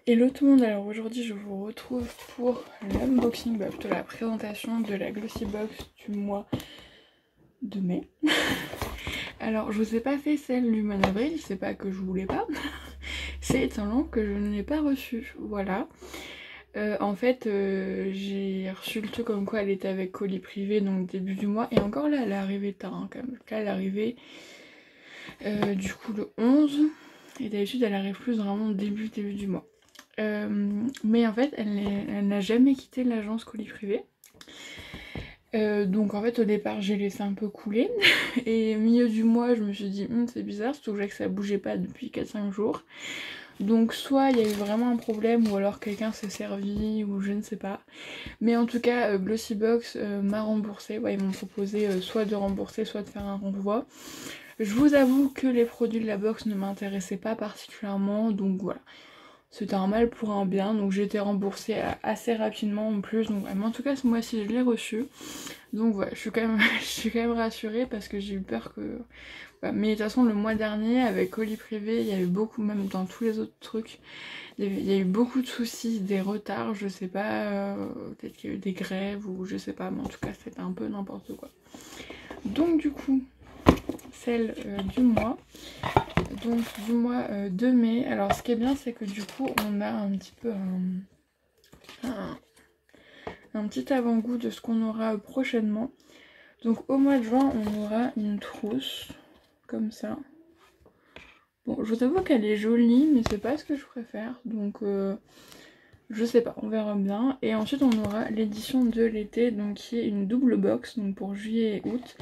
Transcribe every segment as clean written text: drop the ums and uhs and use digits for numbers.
Hello tout le monde, alors aujourd'hui je vous retrouve pour l'unboxing, plutôt la présentation de la Glossybox du mois de mai. Alors je vous ai pas fait celle du mois d'avril, c'est pas que je voulais pas, c'est un lot que je n'ai pas reçu, voilà. En fait j'ai reçu le truc comme quoi elle était avec colis privé donc début du mois, et encore là elle est arrivée tard hein, quand même. Là elle est arrivée du coup le 11, et d'habitude elle arrive plus vraiment début du mois. Mais en fait elle n'a jamais quitté l'agence colis privé. Donc en fait au départ j'ai laissé un peu couler et au milieu du mois je me suis dit c'est bizarre, surtout que ça bougeait pas depuis 4-5 jours. Donc soit il y a eu vraiment un problème ou alors quelqu'un s'est servi ou je ne sais pas. Mais en tout cas Glossybox m'a remboursé, ouais, ils m'ont proposé soit de rembourser soit de faire un renvoi. Je vous avoue que les produits de la box ne m'intéressaient pas particulièrement, donc voilà. C'était un mal pour un bien, donc j'ai été remboursée assez rapidement en plus. Donc, mais en tout cas ce mois-ci je l'ai reçu. Donc voilà, je suis quand même rassurée parce que j'ai eu peur que... Voilà. Mais de toute façon le mois dernier avec colis privé, il y a eu beaucoup, même dans tous les autres trucs, il y a eu beaucoup de soucis, des retards, je sais pas, peut-être qu'il y a eu des grèves ou je sais pas, mais en tout cas c'était un peu n'importe quoi. Donc du coup, celle du mois. Donc du mois de mai. Alors ce qui est bien c'est que du coup on a un petit peu un petit avant-goût de ce qu'on aura prochainement. Donc au mois de juin on aura une trousse comme ça. Bon je vous avoue qu'elle est jolie mais c'est pas ce que je préfère, donc je sais pas, on verra bien. Et ensuite on aura l'édition de l'été, donc qui est une double box, donc pour juillet et août,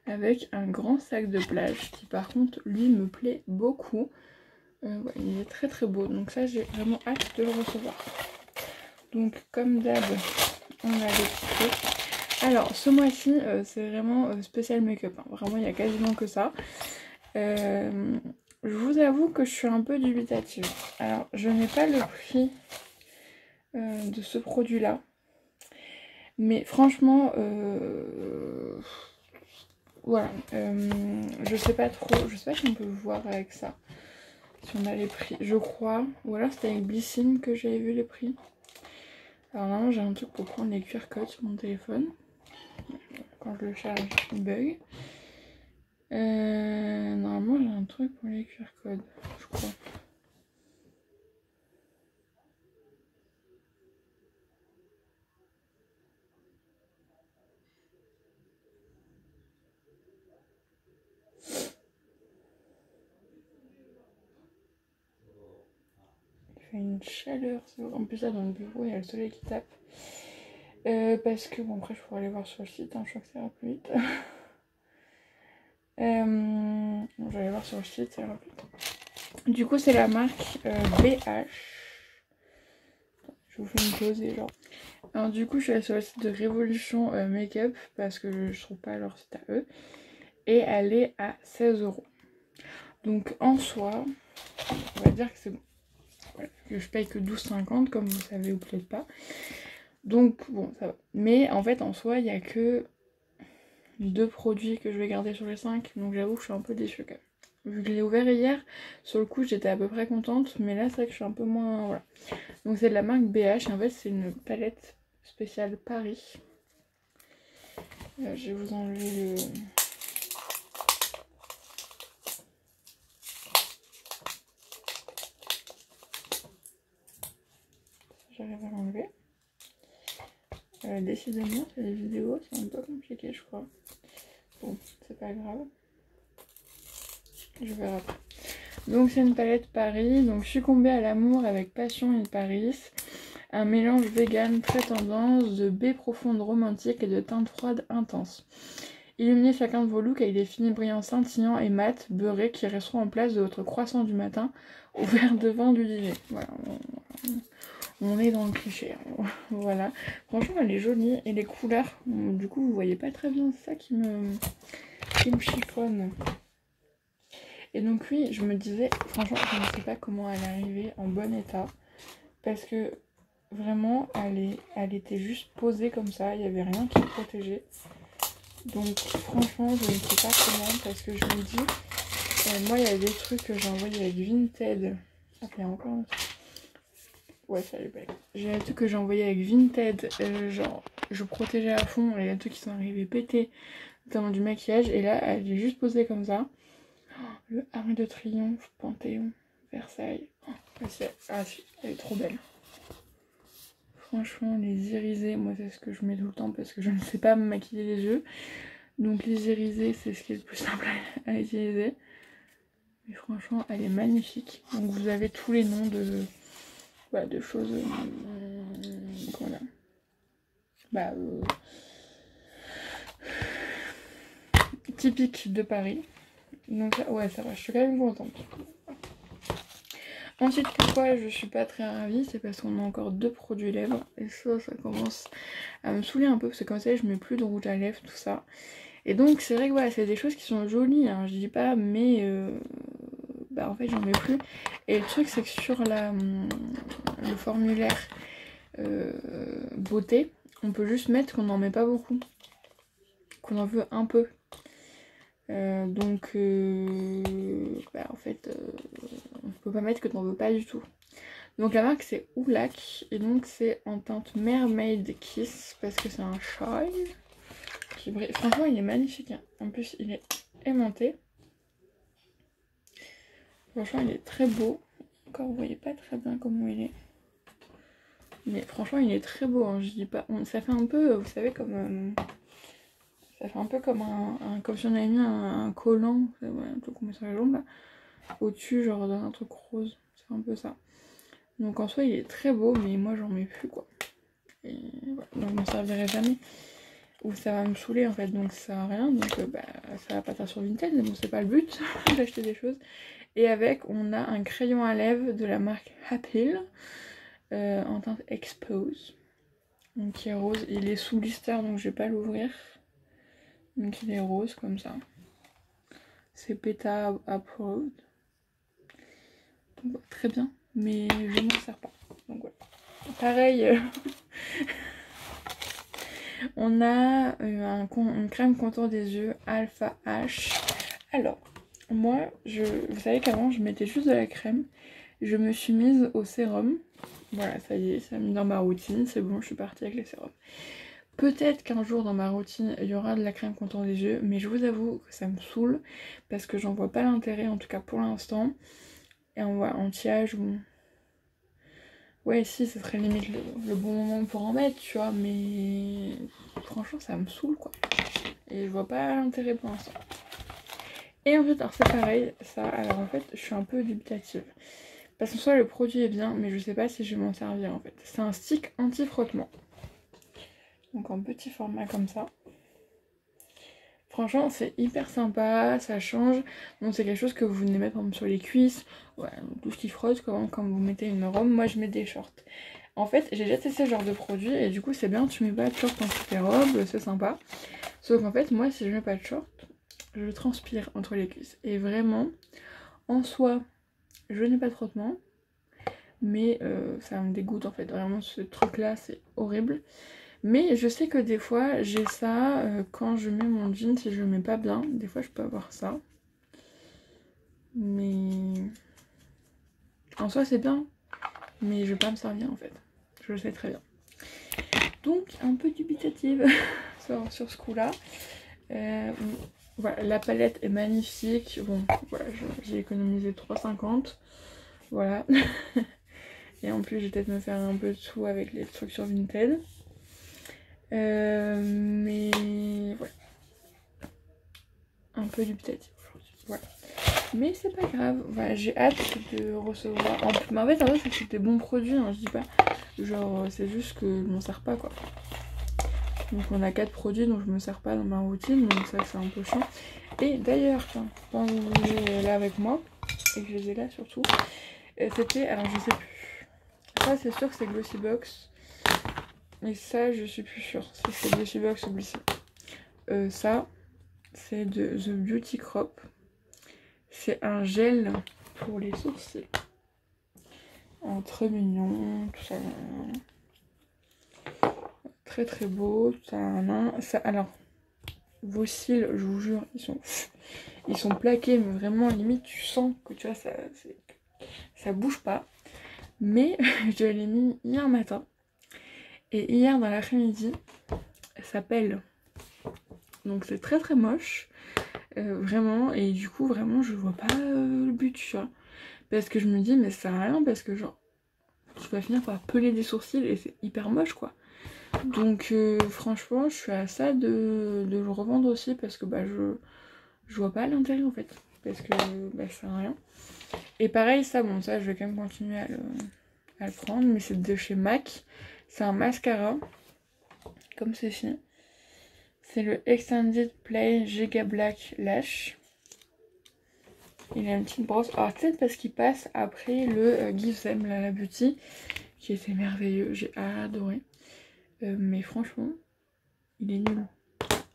avec un grand sac de plage qui par contre lui me plaît beaucoup. Ouais, il est très très beau, donc ça j'ai vraiment hâte de le recevoir. Donc comme d'hab on a les petits trucs. Alors ce mois-ci c'est vraiment spécial make-up, hein. Vraiment il y a quasiment que ça. Je vous avoue que je suis un peu dubitative. Alors je n'ai pas le prix de ce produit là, mais franchement voilà, je sais pas trop, je sais pas si on peut voir avec ça. Si on a les prix, je crois. Ou alors c'était avec Blycine que j'avais vu les prix. Alors normalement j'ai un truc pour prendre les QR codes sur mon téléphone. Quand je le charge, il bug. Normalement j'ai un truc pour les QR codes, je crois. Il fait une chaleur. En plus là dans le bureau il y a le soleil qui tape. Parce que bon après je pourrais aller voir sur le site, hein, je crois que ça ira plus vite. Bon, je vais aller voir sur le site, ça ira plus vite. Du coup c'est la marque BH. Je vous fais une pause et genre. Alors du coup je suis allée sur le site de Révolution Makeup parce que je trouve pas leur site à eux. Et elle est à 16 €. Donc en soi, on va dire que c'est bon. Voilà, que je paye que 12,50 comme vous savez ou peut-être pas. Donc bon ça va. Mais en fait en soi il n'y a que 2 produits que je vais garder sur les 5. Donc j'avoue que je suis un peu déçue quand même. Vu que je l'ai ouvert hier, sur le coup j'étais à peu près contente. Mais là c'est vrai que je suis un peu moins... Voilà. Donc c'est de la marque BH. En fait c'est une palette spéciale Paris. Je vais vous enlever le... J'arrive à l'enlever. Décidément, c'est les vidéos, c'est un peu compliqué, je crois. Bon, c'est pas grave. Je verrai après. Donc, c'est une palette Paris. Donc, succomber à l'amour avec passion et Paris. Un mélange vegan très tendance de baies profondes romantiques et de teintes froides intenses. Illuminez chacun de vos looks avec des finis brillants scintillants et mat, beurrés qui resteront en place de votre croissant du matin au verre de vin du dîner. Voilà. On est dans le cliché, voilà. Franchement elle est jolie et les couleurs, du coup vous voyez pas très bien, c'est ça qui me chiffonne. Et donc oui, je me disais, franchement je ne sais pas comment elle est arrivée en bon état. Parce que vraiment elle était juste posée comme ça, il n'y avait rien qui le protégeait. Donc franchement je ne sais pas comment, parce que je me dis, moi il y a des trucs que j'ai envoyés avec Vinted. Ah il y a encore un truc. Ouais, ça elle est belle. J'ai la truc que j'ai envoyé avec Vinted, genre je protégeais à fond, et les trucs qui sont arrivés pétés, notamment du maquillage, et là elle est juste posée comme ça. Le Arc de Triomphe, Panthéon, Versailles. Oh, elle est trop belle. Franchement, les irisés, moi c'est ce que je mets tout le temps parce que je ne sais pas me maquiller les yeux. Donc les irisés, c'est ce qui est le plus simple à utiliser. Mais franchement, elle est magnifique. Donc vous avez tous les noms de, voilà, de choses... voilà. Bah, typiques de Paris. Donc ouais, ça va, je suis quand même contente. Ensuite, pourquoi je suis pas très ravie, c'est parce qu'on a encore 2 produits lèvres. Et ça commence à me saouler un peu, parce que comme ça, je mets plus de rouge à lèvres, tout ça. Et donc, c'est vrai que voilà, c'est des choses qui sont jolies, hein, je dis pas, mais bah en fait, j'en mets plus. Et le truc, c'est que sur le formulaire beauté, on peut juste mettre qu'on n'en met pas beaucoup, qu'on en veut un peu. Bah en fait, on peut pas mettre que t'en veux pas du tout. Donc la marque c'est Oulac et donc c'est en teinte Mermaid Kiss parce que c'est un chai qui brille. Franchement il est magnifique, hein. En plus il est aimanté. Franchement il est très beau. Encore vous voyez pas très bien comment il est. Mais franchement il est très beau, hein. Je dis pas. Ça fait un peu, vous savez, comme... ça fait un peu comme comme si on avait mis un collant, ouais, un truc qu'on met sur les jambes là, au-dessus, genre d'un truc rose. C'est un peu ça. Donc en soi, il est très beau, mais moi j'en mets plus quoi. Et voilà, donc je m'en servirai jamais. Ou ça va me saouler en fait, donc ça sert à rien. Donc bah, ça va pas faire sur Vinted, mais bon, c'est pas le but d'acheter des choses. Et avec, on a un crayon à lèvres de la marque Happy en teinte Expose. Donc il est rose, il est sous blister, donc je vais pas l'ouvrir. Donc il est rose comme ça. C'est Peta Approved. Donc, très bien, mais je m'en sers pas. Donc voilà. Pareil, on a une crème contour des yeux Alpha H. Alors, moi, vous savez qu'avant je mettais juste de la crème. Je me suis mise au sérum. Voilà, ça y est, ça a mis dans ma routine. C'est bon, je suis partie avec les sérums. Peut-être qu'un jour dans ma routine, il y aura de la crème contour des yeux, mais je vous avoue que ça me saoule parce que j'en vois pas l'intérêt, en tout cas pour l'instant. Et on voit anti-âge, bon. Ouais, si, ce serait limite le bon moment pour en mettre, tu vois, mais franchement, ça me saoule, quoi. Et je vois pas l'intérêt pour l'instant. Et en fait, alors c'est pareil, ça, alors en fait, je suis un peu dubitative. Parce que soit le produit est bien, mais je sais pas si je vais m'en servir, en fait. C'est un stick anti-frottement. Donc en petit format comme ça. Franchement, c'est hyper sympa, ça change. Donc c'est quelque chose que vous venez mettre par exemple sur les cuisses, ouais, tout ce qui frotte, quand vous mettez une robe. Moi, je mets des shorts. En fait, j'ai déjà testé ce genre de produit et du coup, c'est bien, tu mets pas de shorts entre tes robes, c'est sympa. Sauf qu'en fait, moi, si je mets pas de shorts, je transpire entre les cuisses. Et vraiment, en soi, je n'ai pas de frottement, mais ça me dégoûte en fait. Vraiment, ce truc-là, c'est horrible. Mais je sais que des fois j'ai ça quand je mets mon jean, si je le mets pas bien, des fois je peux avoir ça. Mais en soi c'est bien, mais je vais pas me servir en fait. Je le sais très bien. Donc un peu dubitative sur ce coup là. Voilà, la palette est magnifique. Bon voilà, j'ai économisé 3,50. Voilà. Et en plus je vais peut-être me faire un peu de sous avec les trucs sur Vinted. Mais voilà. Un peu dubitatif aujourd'hui. Voilà. Mais c'est pas grave. Voilà, j'ai hâte de recevoir. Mais en fait, c'est des bons produits, hein, je dis pas. Genre, c'est juste que je m'en sers pas quoi. Donc on a 4 produits dont je me sers pas dans ma routine, donc ça c'est un peu chiant. Et d'ailleurs, quand vous venez là avec moi, et que je les ai là surtout, c'était, alors je sais plus. Ça c'est sûr que c'est Glossybox. Et ça je suis plus sûre si c'est Glossybox ou Glossy. Ça c'est de The Beauty Crop. C'est un gel pour les sourcils. Très mignon, tout ça. Très très beau. Ça, alors, vos cils, je vous jure, ils sont plaqués, mais vraiment limite tu sens que tu vois ça bouge pas. Mais je l'ai mis hier matin. Et hier dans l'après-midi, ça pèle. Donc c'est très très moche. Vraiment. Et du coup, vraiment, je vois pas le but, tu vois. Parce que je me dis, mais ça sert à rien. Parce que genre, tu vas finir par peler des sourcils et c'est hyper moche, quoi. Donc franchement, je suis à ça de le revendre aussi. Parce que bah, je vois pas l'intérêt en fait. Parce que bah, ça sert à rien. Et pareil, ça, bon, ça, je vais quand même continuer à le prendre. Mais c'est de chez MAC. C'est un mascara. Comme ceci. C'est le Extended Play Giga Black Lash. Il a une petite brosse. Alors peut-être parce qu'il passe après le Give Them la Beauty, qui était merveilleux. J'ai adoré. Mais franchement, il est nul.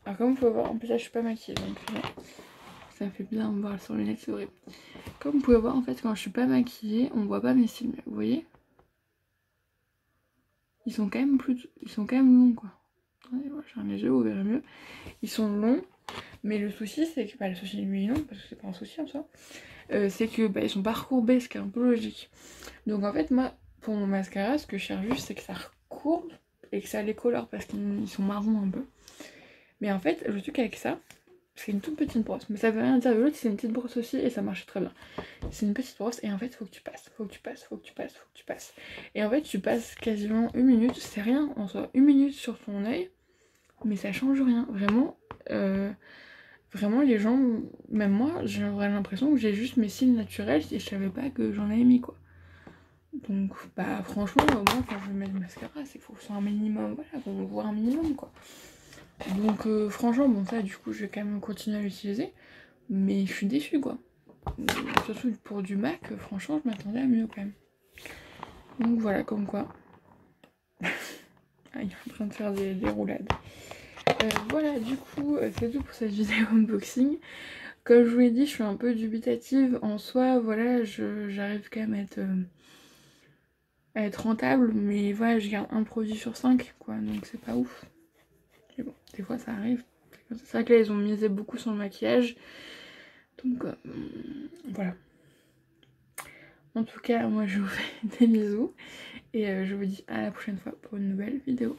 Alors comme vous pouvez voir, en plus là je suis pas maquillée, donc ça fait bien me voir sur les lunettes, c'est horrible. Comme vous pouvez voir, en fait quand je suis pas maquillée, on voit pas mes cils. Vous voyez, ils sont quand même longs quoi. Attendez, moi j'ai un les yeux, vous verrez mieux. Ils sont longs, mais le souci c'est que, le souci lui non, parce que c'est pas un souci en soi, c'est que ils sont pas recourbés, ce qui est un peu logique. Donc en fait moi, pour mon mascara, ce que je cherche juste c'est que ça recourbe et que ça les colore, parce qu'ils sont marrons un peu. Mais en fait, le truc avec ça, c'est une toute petite brosse. Mais ça veut rien dire, l'autre c'est une petite brosse aussi et ça marche très bien. C'est une petite brosse et en fait, faut que tu passes. Et en fait, tu passes quasiment 1 minute, c'est rien en soi, 1 minute sur ton œil, mais ça change rien. Vraiment, vraiment les gens, même moi, j'ai l'impression que j'ai juste mes cils naturels et je savais pas que j'en avais mis quoi. Donc, bah franchement, moi quand je mets du mascara, c'est qu'il faut que ce soit un minimum, voilà, qu'on voit un minimum quoi. Donc franchement, bon ça du coup je vais quand même continuer à l'utiliser, mais je suis déçue quoi. Surtout pour du MAC, franchement je m'attendais à mieux quand même. Donc voilà, comme quoi. Ah, il est en train de faire des roulades. Voilà, du coup c'est tout pour cette vidéo unboxing. Comme je vous l'ai dit, je suis un peu dubitative en soi, voilà, j'arrive quand même à être rentable, mais voilà, je garde un produit sur 5 quoi, donc c'est pas ouf. Mais bon, des fois ça arrive. C'est vrai que là ils ont misé beaucoup sur le maquillage. Donc voilà. En tout cas, moi je vous fais des bisous. Et je vous dis à la prochaine fois pour une nouvelle vidéo.